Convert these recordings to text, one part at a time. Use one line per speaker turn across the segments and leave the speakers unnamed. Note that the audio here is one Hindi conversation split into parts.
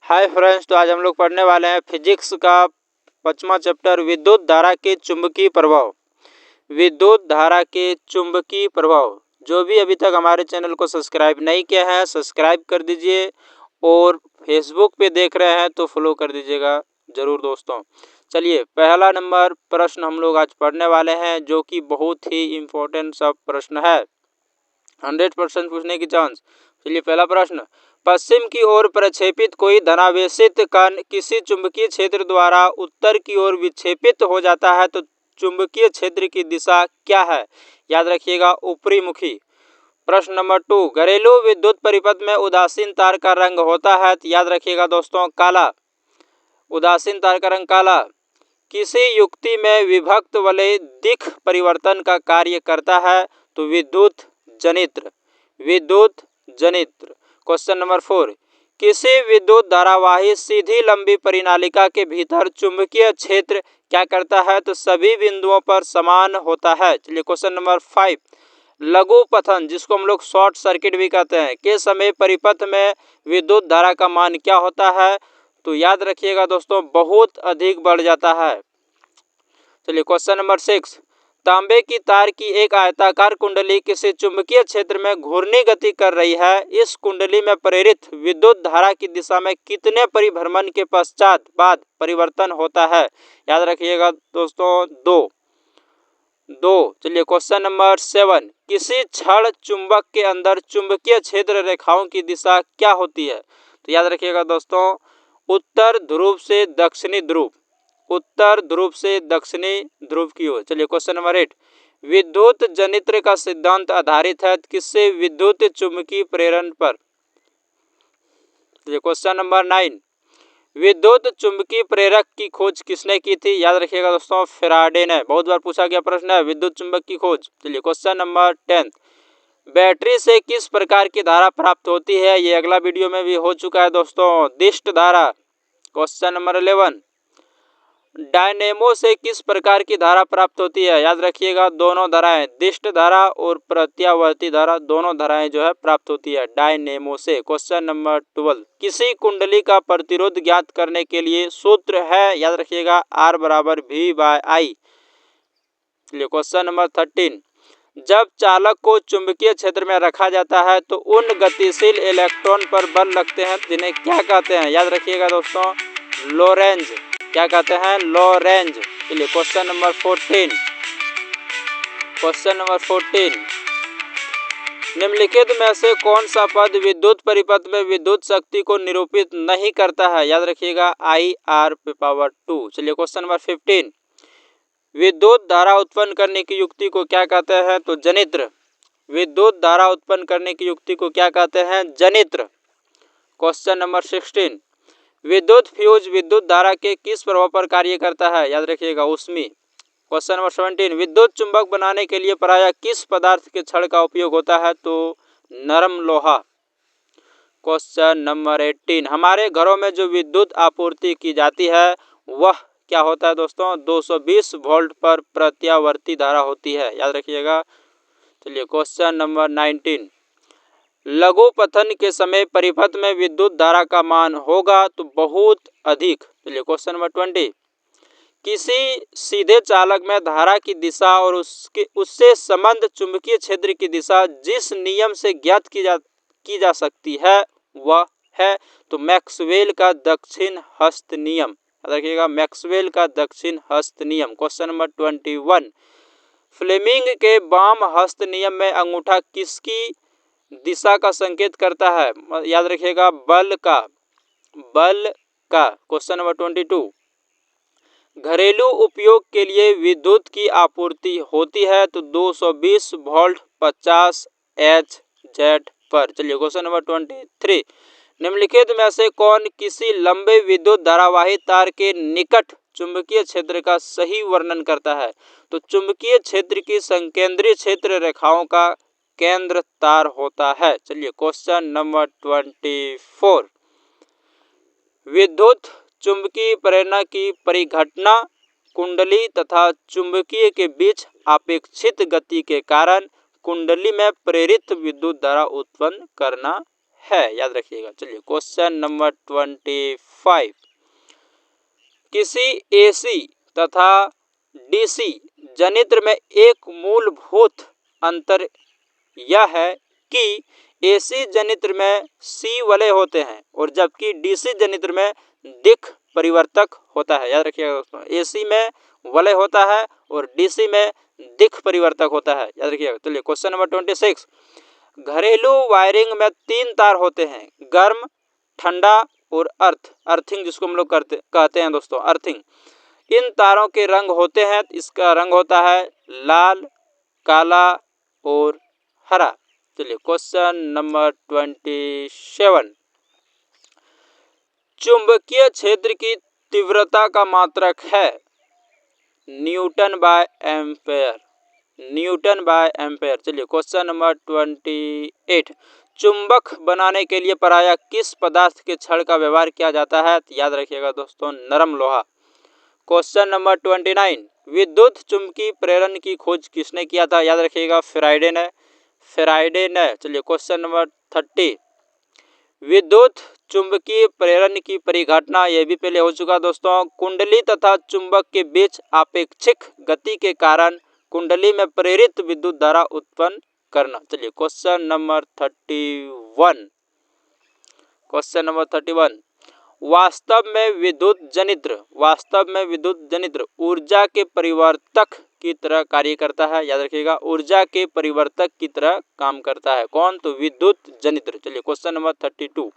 हाय फ्रेंड्स, तो आज हम लोग पढ़ने वाले हैं फिजिक्स का 5वां चैप्टर विद्युत धारा के चुंबकीय प्रभाव। विद्युत धारा के चुंबकीय प्रभाव। जो भी अभी तक हमारे चैनल को सब्सक्राइब नहीं किया है सब्सक्राइब कर दीजिए और फेसबुक पे देख रहे हैं तो फॉलो कर दीजिएगा ज़रूर दोस्तों। चलिए पहला नंबर प्रश्न हम लोग आज पढ़ने वाले हैं जो कि बहुत ही इम्पोर्टेंट सा प्रश्न है, 100% पूछने की चांस। चलिए पहला प्रश्न, पश्चिम की ओर प्रक्षेपित कोई धनावेशित कण किसी चुंबकीय क्षेत्र द्वारा उत्तर की ओर विक्षेपित हो जाता है तो चुंबकीय क्षेत्र की दिशा क्या है? याद रखिएगा ऊपरी मुखी। प्रश्न नंबर 2, घरेलू विद्युत परिपथ में उदासीन तार का रंग होता है तो याद रखिएगा दोस्तों काला। उदासीन तार का रंग काला। किसी युक्ति में विभक्त वलय दिक् परिवर्तन का कार्य करता है तो विद्युत जनित्र। विद्युत जनित्र। क्वेश्चन नंबर 4, किसी विद्युत धारावाही सीधी लंबी परिनालिका के भीतर चुंबकीय क्षेत्र क्या करता है तो सभी बिंदुओं पर समान होता है। चलिए क्वेश्चन नंबर 5, लघु पथन जिसको हम लोग शॉर्ट सर्किट भी कहते हैं के समय परिपथ में विद्युत धारा का मान क्या होता है तो याद रखिएगा दोस्तों बहुत अधिक बढ़ जाता है। चलिए क्वेश्चन नंबर 6, तांबे की तार की एक आयताकार कुंडली किसी चुंबकीय क्षेत्र में घूर्णी गति कर रही है। इस कुंडली में प्रेरित विद्युत धारा की दिशा में कितने परिभ्रमण के पश्चात बाद परिवर्तन होता है? याद रखिएगा दोस्तों दो। चलिए क्वेश्चन नंबर 7, किसी क्षण चुंबक के अंदर चुंबकीय क्षेत्र रेखाओं की दिशा क्या होती है? तो याद रखिएगा दोस्तों उत्तर ध्रुव से दक्षिणी ध्रुव। उत्तर ध्रुव से दक्षिणी ध्रुव की ओर। चलिए क्वेश्चन नंबर 8, विद्युत जनित्र का सिद्धांत आधारित है किससे विद्युत चुंबकीय प्रेरण पर? चलिए क्वेश्चन नंबर 9, विद्युत चुंबकीय प्रेरक की खोज किसने की थी? याद रखिएगा दोस्तों फैराडे ने। बहुत बार पूछा गया प्रश्न है विद्युत चुंबक की खोज। चलिए क्वेश्चन नंबर 10, बैटरी से किस प्रकार की धारा प्राप्त होती है? ये अगला वीडियो में भी हो चुका है दोस्तों, दिष्ट धारा। क्वेश्चन नंबर 11, डायनेमो से किस प्रकार की धारा प्राप्त होती है? याद रखिएगा दोनों धाराएं, दिष्ट धारा और प्रत्यावर्ती धारा, दोनों धाराएं जो है प्राप्त होती है डायनेमो से। क्वेश्चन नंबर 12, किसी कुंडली का प्रतिरोध ज्ञात करने के लिए सूत्र है? याद रखिएगा R = V/I। चलिए क्वेश्चन नंबर 13, जब चालक को चुंबकीय क्षेत्र में रखा जाता है तो उन गतिशील इलेक्ट्रॉन पर बल लगते हैं जिन्हें क्या कहते हैं? याद रखिएगा दोस्तों लोरेंज। क्या कहते हैं? लोरेंज। चलिए क्वेश्चन नंबर 14, क्वेश्चन नंबर 14, निम्नलिखित में से कौन सा पद विद्युत परिपथ में विद्युत शक्ति को निरूपित नहीं करता है? याद रखिएगा I/2। चलिए क्वेश्चन नंबर 15, विद्युत धारा उत्पन्न करने की युक्ति को क्या कहते हैं तो जनित्र। विद्युत धारा उत्पन्न करने की युक्ति को क्या कहते हैं? जनित्र। क्वेश्चन नंबर 16, विद्युत फ्यूज विद्युत धारा के किस प्रभाव पर कार्य करता है? याद रखिएगा ऊष्मी। क्वेश्चन नंबर 17, विद्युत चुंबक बनाने के लिए प्रायः किस पदार्थ के छड़ का उपयोग होता है तो नरम लोहा। क्वेश्चन नंबर 18, हमारे घरों में जो विद्युत आपूर्ति की जाती है वह क्या होता है दोस्तों? 220 वोल्ट पर प्रत्यावर्ती धारा होती है। याद रखिएगा। चलिए क्वेश्चन नंबर 19, लघु पथन के समय परिपथ में विद्युत धारा का मान होगा तो बहुत अधिक। चलिए क्वेश्चन नंबर 20, किसी सीधे चालक में धारा की दिशा और उससे संबंध चुंबकीय क्षेत्र की दिशा जिस नियम से ज्ञात की जा सकती है वह है तो मैक्सवेल का दक्षिण हस्त नियम। याद रखिएगा मैक्सवेल का दक्षिण हस्त नियम। क्वेश्चन नंबर 21, फ्लेमिंग के वाम हस्त नियम में अंगूठा किसकी दिशा का संकेत करता है? याद रखिएगा बल का। क्वेश्चन नंबर 22, घरेलू उपयोग के लिए विद्युत की आपूर्ति होती है तो 220 वोल्ट 50 Hz पर। चलिए क्वेश्चन नंबर 23, निम्नलिखित में से कौन किसी लंबे विद्युत धारावाही तार के निकट चुंबकीय क्षेत्र का सही वर्णन करता है तो चुंबकीय क्षेत्र की संकेंद्रीय क्षेत्र रेखाओं का केंद्र तार होता है। चलिए क्वेश्चन नंबर 24, विद्युत चुंबकीय प्रेरणा की परिघटना कुंडली तथा चुंबकीय के बीच अपेक्षित गति के कारण कुंडली में प्रेरित विद्युत धारा उत्पन्न करना है, याद रखिएगा। चलिए क्वेश्चन नंबर 25, किसी एसी तथा डीसी जनित्र में एक मूलभूत अंतर यह है कि एसी जनित्र में सी वलय होते हैं और जबकि डीसी जनित्र में दिक् परिवर्तक होता है। याद रखिएगा दोस्तों, एसी में वलय होता है और डीसी में दिक् परिवर्तक होता है, याद रखिएगा। चलिए क्वेश्चन नंबर 26, घरेलू वायरिंग में 3 तार होते हैं, गर्म, ठंडा और अर्थिंग जिसको हम लोग कहते हैं दोस्तों, अर्थिंग। इन तारों के रंग होते हैं, इसका रंग होता है लाल, काला और हरा। चलिए क्वेश्चन नंबर 27, चुंबकीय क्षेत्र की तीव्रता का मात्रक है newton by ampere, newton by ampere. चलिए क्वेश्चन नंबर 28, चुंबक बनाने के लिए प्रायः किस पदार्थ के छड़ का व्यवहार किया जाता है? याद रखिएगा दोस्तों, नरम लोहा। क्वेश्चन नंबर 29, विद्युत चुंबकीय प्रेरण की खोज किसने किया था? याद रखिएगा, फेराडे ने, फेराडे ने। चलिए क्वेश्चन नंबर 30, विद्युत चुंबकीय प्रेरण की परिघटना, यह भी पहले हो चुका दोस्तों, कुंडली तथा चुंबक के बीच आपेक्षिक गति के कारण कुंडली में प्रेरित विद्युत धारा उत्पन्न करना। चलिए क्वेश्चन नंबर 31, क्वेश्चन नंबर 31, वास्तव में विद्युत जनित्र ऊर्जा के परिवर्तक की तरह कार्य करता है। याद रखिएगा, ऊर्जा के परिवर्तक की तरह काम करता है। कौन? तो विद्युत जनित्र। चलिए क्वेश्चन नंबर 32,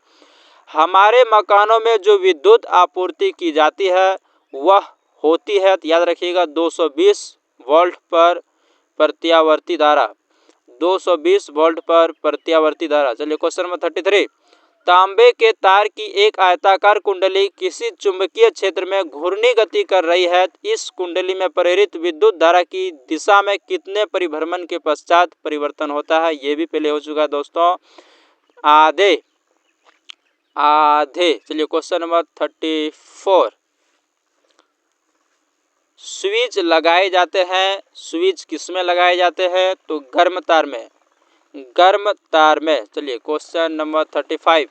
हमारे मकानों में जो विद्युत आपूर्ति की जाती है वह होती है, याद रखिएगा, 220 वोल्ट पर प्रत्यावर्ती धारा, 220 वोल्ट पर प्रत्यावर्ती धारा। चलिए क्वेश्चन नंबर 33, तांबे के तार की एक आयताकार कुंडली किसी चुंबकीय क्षेत्र में घूर्णी गति कर रही है, इस कुंडली में प्रेरित विद्युत धारा की दिशा में कितने परिभ्रमण के पश्चात परिवर्तन होता है? ये भी पहले हो चुका है दोस्तों, आधे। चलिए क्वेश्चन नंबर 34, स्विच लगाए जाते हैं, स्विच किसमें लगाए जाते हैं? तो गर्म तार में, गर्म तार में। चलिए क्वेश्चन नंबर 35,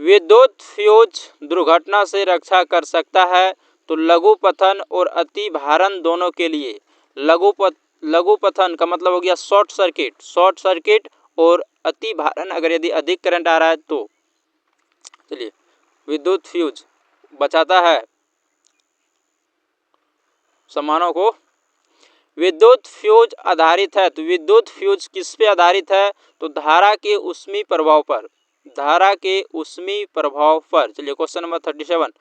विद्युत फ्यूज दुर्घटना से रक्षा कर सकता है, तो लघु पथन और अति भारण दोनों के लिए, लघु पथन का मतलब हो गया शॉर्ट सर्किट और अति भारण अगर यदि अधिक करंट आ रहा है तो। चलिए, विद्युत फ्यूज बचाता है सामानों को। विद्युत फ्यूज आधारित है, तो विद्युत फ्यूज किस पे आधारित है? तो धारा के ऊष्मीय प्रभाव पर, धारा के ऊष्मीय प्रभाव पर। चलिए क्वेश्चन नंबर 37,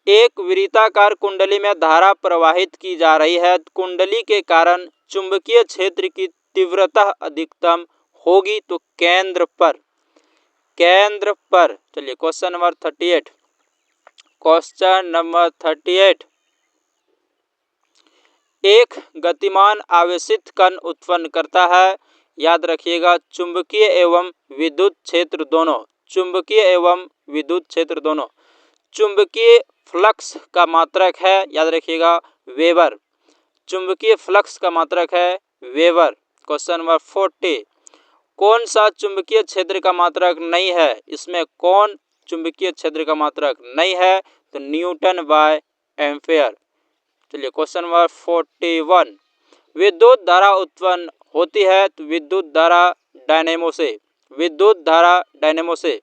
एक वृत्ताकार कुंडली में धारा प्रवाहित की जा रही है, कुंडली के कारण चुंबकीय क्षेत्र की तीव्रता अधिकतम होगी, तो केंद्र पर, केंद्र पर। चलिए क्वेश्चन नंबर 38, क्वेश्चन नंबर 38, एक गतिमान आवेशित कण उत्पन्न करता है, याद रखिएगा, चुंबकीय एवं विद्युत क्षेत्र दोनों, चुंबकीय एवं विद्युत क्षेत्र दोनों। चुंबकीय फ्लक्स का मात्रक है, याद रखिएगा, वेबर, चुंबकीय फ्लक्स का मात्रक है वेबर। क्वेश्चन नंबर 40, कौन सा चुंबकीय क्षेत्र का मात्रक नहीं है? इसमें कौन चुंबकीय क्षेत्र का मात्रक नहीं है? तो न्यूटन बाय एम्पेयर। चलिए क्वेश्चन नंबर 41, विद्युत धारा उत्पन्न होती है, तो विद्युत धारा डायनेमो से, विद्युत धारा डायनेमो से।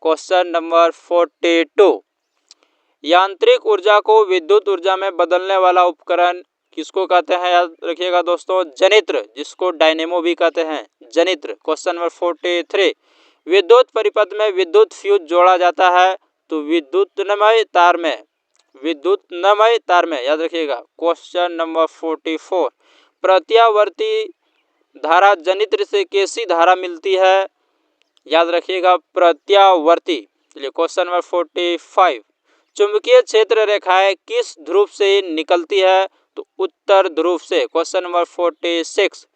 क्वेश्चन नंबर 42, यांत्रिक ऊर्जा को विद्युत ऊर्जा में बदलने वाला उपकरण किसको कहते हैं? याद रखिएगा दोस्तों, जनित्र, जिसको डायनेमो भी कहते हैं, जनित्र। क्वेश्चन नंबर 43, विद्युत परिपथ में विद्युत फ्यूज जोड़ा जाता है, तो विद्युतमय तार में, विद्युतमय तार में, याद रखिएगा। क्वेश्चन नंबर 44, प्रत्यावर्ती धारा जनित्र से कैसी धारा मिलती है? याद रखिएगा, प्रत्यावर्ती। चलिए क्वेश्चन नंबर 45, चुंबकीय क्षेत्र रेखाएं किस ध्रुव से निकलती है? तो उत्तर ध्रुव से। क्वेश्चन नंबर 46,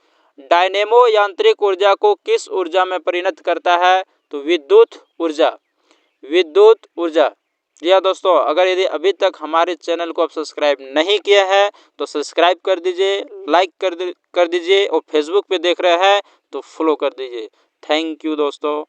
डायनेमो यांत्रिक ऊर्जा को किस ऊर्जा में परिणत करता है? तो विद्युत ऊर्जा, विद्युत ऊर्जा। जी हाँ दोस्तों, अगर यदि अभी तक हमारे चैनल को आप सब्सक्राइब नहीं किए हैं तो सब्सक्राइब कर दीजिए, लाइक कर दीजिए और फेसबुक पे देख रहे हैं तो फॉलो कर दीजिए। थैंक यू दोस्तों।